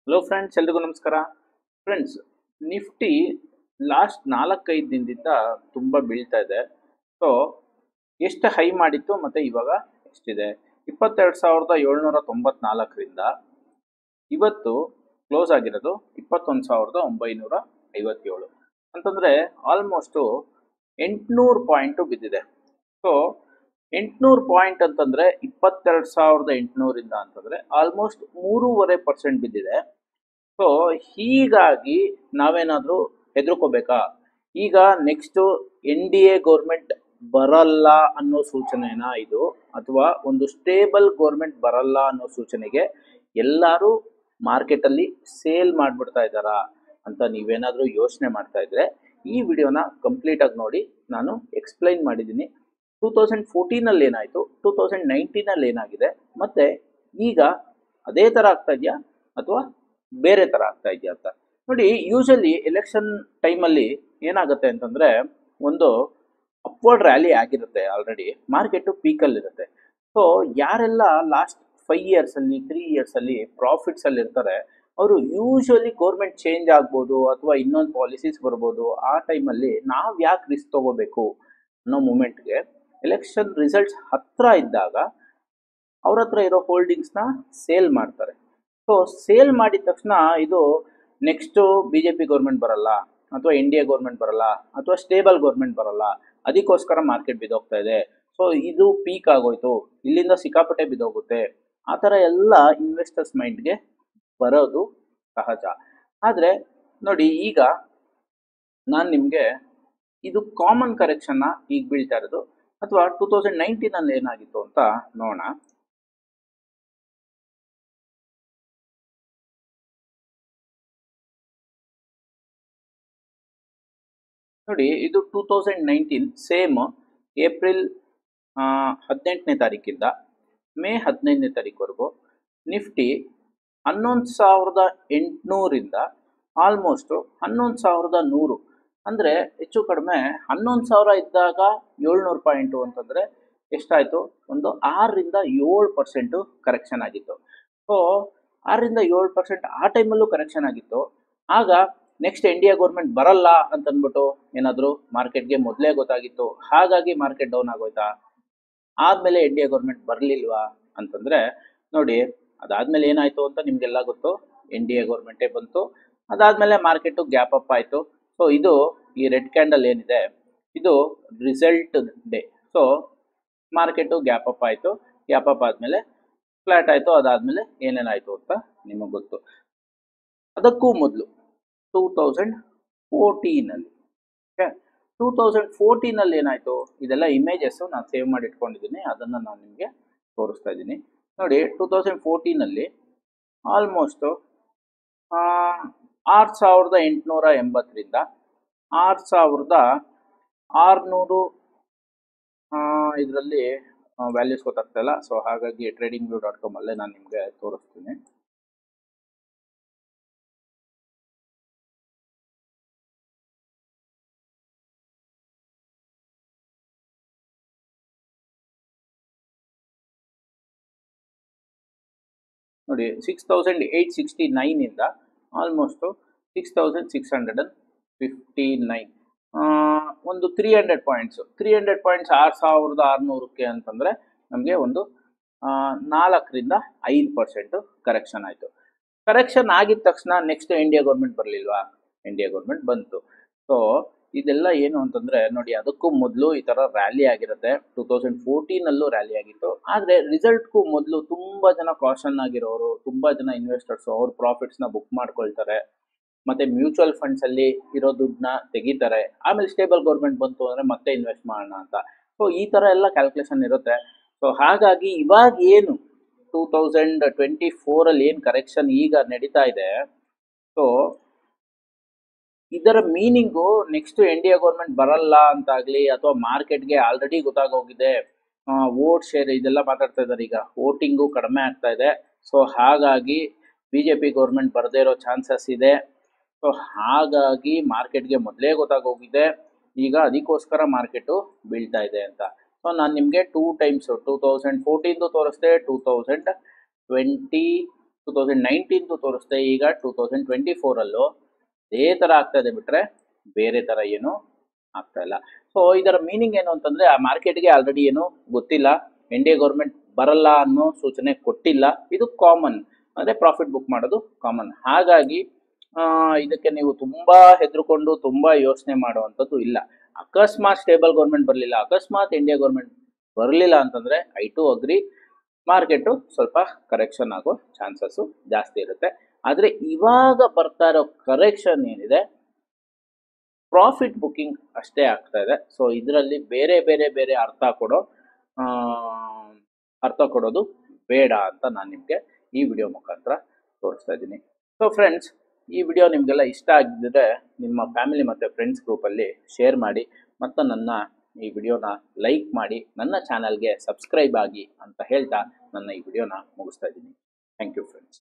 Hello friends, ಎಲ್ರಿಗೂ ನಮಸ್ಕಾರ. Friends, Nifty last 4-5 ದಿನದಿಂದ ತುಂಬ ಬೀಳ್ತಾ ಇದೆ. ಸೊ ಎಷ್ಟು ಹೈ ಮಾಡಿತ್ತು ಮತ್ತು ಇವಾಗ ಎಷ್ಟಿದೆ? 22,794ರಿಂದ ಇವತ್ತು ಕ್ಲೋಸ್ ಆಗಿರೋದು 21,957 ಅಂತಂದರೆ ಆಲ್ಮೋಸ್ಟು 800 ಪಾಯಿಂಟು ಬಿದ್ದಿದೆ. ಸೊ 800 ಪಾಯಿಂಟ್ ಅಂತಂದರೆ 22,800ರಿಂದ ಅಂತಂದರೆ ಆಲ್ಮೋಸ್ಟ್ 3.5% ಬಿದ್ದಿದೆ. ಸೊ ಹೀಗಾಗಿ ನಾವೇನಾದರೂ ಹೆದರ್ಕೋಬೇಕಾ? ಈಗ ನೆಕ್ಸ್ಟು NDA ಗೌರ್ಮೆಂಟ್ ಬರಲ್ಲ ಅನ್ನೋ ಸೂಚನೆನಾ ಇದು, ಅಥವಾ ಒಂದು ಸ್ಟೇಬಲ್ ಗೌರ್ಮೆಂಟ್ ಬರಲ್ಲ ಅನ್ನೋ ಸೂಚನೆಗೆ ಎಲ್ಲರೂ ಮಾರ್ಕೆಟಲ್ಲಿ ಸೇಲ್ ಮಾಡಿಬಿಡ್ತಾ ಇದ್ದಾರಾ ಅಂತ ನೀವೇನಾದರೂ ಯೋಚನೆ ಮಾಡ್ತಾ ಇದ್ರೆ ಈ ವಿಡಿಯೋನ ಕಂಪ್ಲೀಟಾಗಿ ನೋಡಿ. ನಾನು ಎಕ್ಸ್ಪ್ಲೈನ್ ಮಾಡಿದ್ದೀನಿ 2014 ಏನಾಯಿತು, 2019 ಏನಾಗಿದೆ, ಮತ್ತು ಈಗ ಅದೇ ಥರ ಆಗ್ತಾ ಇದೆಯಾ ಅಥವಾ ಬೇರೆ ಥರ ಆಗ್ತಾ ಇದೆಯಾ ಅಂತ ನೋಡಿ. ಯೂಶಲಿ ಎಲೆಕ್ಷನ್ ಟೈಮಲ್ಲಿ ಏನಾಗುತ್ತೆ ಅಂತಂದರೆ, ಒಂದು ಅಪ್ವರ್ಡ್ ರ್ಯಾಲಿ ಆಗಿರುತ್ತೆ, ಆಲ್ರೆಡಿ ಮಾರ್ಕೆಟು ಪೀಕಲ್ಲಿರುತ್ತೆ. ಸೊ ಯಾರೆಲ್ಲ ಲಾಸ್ಟ್ 5 ಇಯರ್ಸಲ್ಲಿ 3 ಇಯರ್ಸಲ್ಲಿ ಪ್ರಾಫಿಟ್ಸಲ್ಲಿ ಇರ್ತಾರೆ ಅವರು ಯೂಶಲಿ ಗೌರ್ಮೆಂಟ್ ಚೇಂಜ್ ಆಗ್ಬೋದು ಅಥವಾ ಇನ್ನೊಂದು ಪಾಲಿಸೀಸ್ ಬರ್ಬೋದು, ಆ ಟೈಮಲ್ಲಿ ನಾವು ಯಾಕೆ ರಿಸ್ಕ್ ತೊಗೋಬೇಕು ಅನ್ನೋ ಮೂಮೆಂಟ್ಗೆ ಎಲೆಕ್ಷನ್ ರಿಸಲ್ಟ್ಸ್ ಹತ್ತಿರ ಇದ್ದಾಗ ಅವ್ರ ಹತ್ರ ಇರೋ ಹೋಲ್ಡಿಂಗ್ಸ್ನ ಸೇಲ್ ಮಾಡ್ತಾರೆ. ಸೊ ಸೇಲ್ ಮಾಡಿದ ತಕ್ಷಣ ಇದು ನೆಕ್ಸ್ಟು BJP ಗೌರ್ಮೆಂಟ್ ಬರಲ್ಲ ಅಥವಾ NDA ಗೌರ್ಮೆಂಟ್ ಬರಲ್ಲ ಅಥವಾ ಸ್ಟೇಬಲ್ ಗೌರ್ಮೆಂಟ್ ಬರಲ್ಲ, ಅದಕ್ಕೋಸ್ಕರ ಮಾರ್ಕೆಟ್ ಬಿದ್ದೋಗ್ತಾ ಇದೆ, ಸೊ ಇದು ಪೀಕ್ ಆಗೋಯ್ತು, ಇಲ್ಲಿಂದ ಸಿಕ್ಕಾಪಟ್ಟೆ ಬಿದ್ದೋಗುತ್ತೆ, ಆ ಥರ ಎಲ್ಲ ಇನ್ವೆಸ್ಟರ್ಸ್ ಮೈಂಡ್ಗೆ ಬರೋದು ಸಹಜ. ಆದರೆ ನೋಡಿ, ಈಗ ನಾನು ನಿಮಗೆ ಇದು ಕಾಮನ್ ಕರೆಕ್ಷನ್ನ ಈಗ ಬೀಳ್ತಾ ಇರೋದು ಅಥವಾ 2019 ಏನಾಗಿತ್ತು ಅಂತ ನೋಡೋಣ. ನೋಡಿ, ಇದು 2019 ಸೇಮ್ ಏಪ್ರಿಲ್ 18ನೇ ತಾರೀಕಿಂದ ಮೇ 15ನೇ ತಾರೀಕುವರೆಗೂ ನಿಫ್ಟಿ 11,800ರಿಂದ ಆಲ್ಮೋಸ್ಟು 11,100, ಅಂದರೆ ಹೆಚ್ಚು ಕಡಿಮೆ 11,000 ಇದ್ದಾಗ 700 ಪಾಯಿಂಟು ಅಂತಂದರೆ ಎಷ್ಟಾಯಿತು? ಒಂದು 6-7% ಕರೆಕ್ಷನ್ ಆಗಿತ್ತು. ಸೊ 6-7% ಆ ಟೈಮಲ್ಲೂ ಕರೆಕ್ಷನ್ ಆಗಿತ್ತು. ಆಗ ನೆಕ್ಸ್ಟ್ NDA ಗೌರ್ಮೆಂಟ್ ಬರಲ್ಲ ಅಂತ ಅಂದ್ಬಿಟ್ಟು ಏನಾದರೂ ಮಾರ್ಕೆಟ್ಗೆ ಮೊದಲೇ ಗೊತ್ತಾಗಿತ್ತು, ಹಾಗಾಗಿ ಮಾರ್ಕೆಟ್ ಡೌನ್ ಆಗೋಯ್ತಾ? ಆದಮೇಲೆ NDA ಗೌರ್ಮೆಂಟ್ ಬರಲಿಲ್ವಾ ಅಂತಂದರೆ ನೋಡಿ, ಅದಾದಮೇಲೆ ಏನಾಯಿತು ಅಂತ ನಿಮಗೆಲ್ಲ ಗೊತ್ತು. NDA ಗೌರ್ಮೆಂಟೇ ಬಂತು, ಅದಾದಮೇಲೆ ಮಾರ್ಕೆಟು ಗ್ಯಾಪ್ ಅಪ್ ಆಯಿತು. ಸೊ ಇದು ಈ ರೆಡ್ ಕ್ಯಾಂಡಲ್ ಏನಿದೆ ಇದು result day. So market gap up ಆಯಿತು, ಗ್ಯಾಪ್ ಅಪ್ ಆದಮೇಲೆ ಫ್ಲ್ಯಾಟ್ ಆಯಿತು, ಅದಾದಮೇಲೆ ಏನೇನಾಯಿತು ಅಂತ ನಿಮಗೆ ಗೊತ್ತು. ಅದಕ್ಕೂ ಮೊದಲು 2014 ಓಕೆ, 2014 ಏನಾಯಿತು? ಇದೆಲ್ಲ ಇಮೇಜಸ್ಸು ನಾನು ಸೇವ್ ಮಾಡಿ ಇಟ್ಕೊಂಡಿದ್ದೀನಿ, ಅದನ್ನು ನಾನು ನಿಮಗೆ ತೋರಿಸ್ತಾ ಇದ್ದೀನಿ. ನೋಡಿ, 2014 ಆಲ್ಮೋಸ್ಟು 6,880ರಿಂದ 6,600 ಇದರಲ್ಲಿ ವ್ಯಾಲ್ಯೂಸ್ ಗೊತ್ತಾಗ್ತಾ ಇಲ್ಲ. ಸೊ ಹಾಗಾಗಿ tradingview.com ಅಲ್ಲೇ ನಾನು ನಿಮಗೆ ತೋರಿಸ್ತೀನಿ. ನೋಡಿ, 6,869ಇಂದ ಆಲ್ಮೋಸ್ಟು 6,659, ಒಂದು 300 ಪಾಯಿಂಟ್ಸು 6,600ಕ್ಕೆ ಅಂತಂದರೆ ನಮಗೆ ಒಂದು 4-5% ಕರೆಕ್ಷನ್ ಆಯಿತು. ಕರೆಕ್ಷನ್ ಆಗಿದ ತಕ್ಷಣ ನೆಕ್ಸ್ಟ್ NDA ಗೌರ್ಮೆಂಟ್ ಬರಲಿಲ್ವಾ? NDA ಗೌರ್ಮೆಂಟ್ ಬಂತು. ಸೊ ಇದೆಲ್ಲ ಏನು ಅಂತಂದರೆ ನೋಡಿ, ಅದಕ್ಕೂ ಮೊದಲು ಈ ಥರ ರ್ಯಾಲಿ ಆಗಿರುತ್ತೆ. 2014 ರ್ಯಾಲಿ ಆಗಿತ್ತು. ಆದರೆ ರಿಸಲ್ಟ್ಗೂ ಮೊದಲು ತುಂಬ ಜನ ಕಾಷನ್ ಆಗಿರೋರು, ತುಂಬ ಜನ ಇನ್ವೆಸ್ಟರ್ಸು ಅವ್ರ ಪ್ರಾಫಿಟ್ಸ್ನ ಬುಕ್ ಮಾಡ್ಕೊಳ್ತಾರೆ, ಮತ್ತು ಮ್ಯೂಚುವಲ್ ಫಂಡ್ಸಲ್ಲಿ ಇರೋ ದುಡ್ಡನ್ನ ತೆಗಿತಾರೆ. ಆಮೇಲೆ ಸ್ಟೇಬಲ್ ಗೌರ್ಮೆಂಟ್ ಬಂತು ಅಂದರೆ ಮತ್ತೆ ಇನ್ವೆಸ್ಟ್ ಮಾಡೋಣ ಅಂತ. ಸೊ ಈ ಥರ ಎಲ್ಲ ಕ್ಯಾಲ್ಕುಲೇಷನ್ ಇರುತ್ತೆ. ಸೊ ಹಾಗಾಗಿ ಇವಾಗ ಏನು 2024 ಏನು ಕರೆಕ್ಷನ್ ಈಗ ನಡೀತಾ ಇದೆ, ಸೊ ಇದರ ಮೀನಿಂಗು ನೆಕ್ಸ್ಟ್ NDA ಗೌರ್ಮೆಂಟ್ ಬರಲ್ಲ ಅಂತಾಗಲಿ ಅಥವಾ ಮಾರ್ಕೆಟ್ಗೆ ಆಲ್ರೆಡಿ ಗೊತ್ತಾಗೋಗಿದೆ, ವೋಟ್ ಶೇರ್ ಇದೆಲ್ಲ ಮಾತಾಡ್ತಾ ಇದ್ದಾರೆ. ಈಗ ವೋಟಿಂಗು ಕಡಿಮೆ ಆಗ್ತಾ ಇದೆ, ಸೊ ಹಾಗಾಗಿ BJP ಗೌರ್ಮೆಂಟ್ ಬರದೇ ಇರೋ ಚಾನ್ಸಸ್ ಇದೆ. ಸೊ ಹಾಗಾಗಿ ಮಾರ್ಕೆಟ್ಗೆ ಮೊದಲೇ ಗೊತ್ತಾಗೋಗಿದೆ, ಈಗ ಅದಕ್ಕೋಸ್ಕರ ಮಾರ್ಕೆಟು ಬೀಳ್ತಾ ಇದೆ ಅಂತ. ಸೊ ನಾನು ನಿಮಗೆ 2 ಟೈಮ್ಸು 2014 ತೋರಿಸ್ದೆ, 2020 2019 ತೋರಿಸ್ತೆ, ಈಗ 2024 ಅದೇ ಥರ ಆಗ್ತಾ ಇದೆ ಬಿಟ್ಟರೆ ಬೇರೆ ಥರ ಏನು ಆಗ್ತಾ ಇಲ್ಲ. ಸೊ ಇದರ ಮೀನಿಂಗ್ ಏನು ಅಂತಂದರೆ, ಆ ಮಾರ್ಕೆಟ್ಗೆ ಆಲ್ರೆಡಿ ಏನು ಗೊತ್ತಿಲ್ಲ, ಎನ್ ಡಿ ಎ ಗೌರ್ಮೆಂಟ್ ಬರಲ್ಲ ಅನ್ನೋ ಸೂಚನೆ ಕೊಟ್ಟಿಲ್ಲ. ಇದು ಕಾಮನ್, ಅಂದರೆ ಪ್ರಾಫಿಟ್ ಬುಕ್ ಮಾಡೋದು ಕಾಮನ್. ಹಾಗಾಗಿ ಇದಕ್ಕೆ ನೀವು ತುಂಬ ಹೆದರ್ಕೊಂಡು ತುಂಬ ಯೋಚನೆ ಮಾಡುವಂಥದ್ದು ಇಲ್ಲ. ಅಕಸ್ಮಾತ್ ಸ್ಟೇಬಲ್ ಗೌರ್ಮೆಂಟ್ ಬರಲಿಲ್ಲ, ಅಕಸ್ಮಾತ್ ಇಂಡಿಯಾ ಗೌರ್ಮೆಂಟ್ ಬರಲಿಲ್ಲ ಅಂತಂದರೆ ಐ ಟು ಅಗ್ರಿ, ಮಾರ್ಕೆಟು ಸ್ವಲ್ಪ ಕರೆಕ್ಷನ್ ಆಗೋ ಚಾನ್ಸಸ್ಸು ಜಾಸ್ತಿ ಇರುತ್ತೆ. ಆದರೆ ಇವಾಗ ಬರ್ತಾ ಇರೋ ಕರೆಕ್ಷನ್ ಏನಿದೆ ಪ್ರಾಫಿಟ್ ಬುಕ್ಕಿಂಗ್ ಅಷ್ಟೇ ಆಗ್ತಾ ಇದೆ. ಸೊ ಇದರಲ್ಲಿ ಬೇರೆ ಬೇರೆ ಬೇರೆ ಅರ್ಥ ಕೊಡೋದು ಬೇಡ ಅಂತ ನಾನು ನಿಮಗೆ ಈ ವಿಡಿಯೋ ಮುಖಾಂತರ ತೋರಿಸ್ತಾ ಇದ್ದೀನಿ. ಸೊ ಫ್ರೆಂಡ್ಸ್, ಈ ವಿಡಿಯೋ ನಿಮಗೆಲ್ಲ ಇಷ್ಟ ಆಗಿದ್ದರೆ ನಿಮ್ಮ ಫ್ಯಾಮಿಲಿ ಮತ್ತು ಫ್ರೆಂಡ್ಸ್ ಗ್ರೂಪಲ್ಲಿ ಶೇರ್ ಮಾಡಿ, ಮತ್ತು ನನ್ನ ಈ ವಿಡಿಯೋನ ಲೈಕ್ ಮಾಡಿ, ನನ್ನ ಚಾನಲ್ಗೆ ಸಬ್ಸ್ಕ್ರೈಬ್ ಆಗಿ ಅಂತ ಹೇಳ್ತಾ ನನ್ನ ಈ ವಿಡಿಯೋನ ಮುಗಿಸ್ತಾ ಇದ್ದೀನಿ. Thank you friends.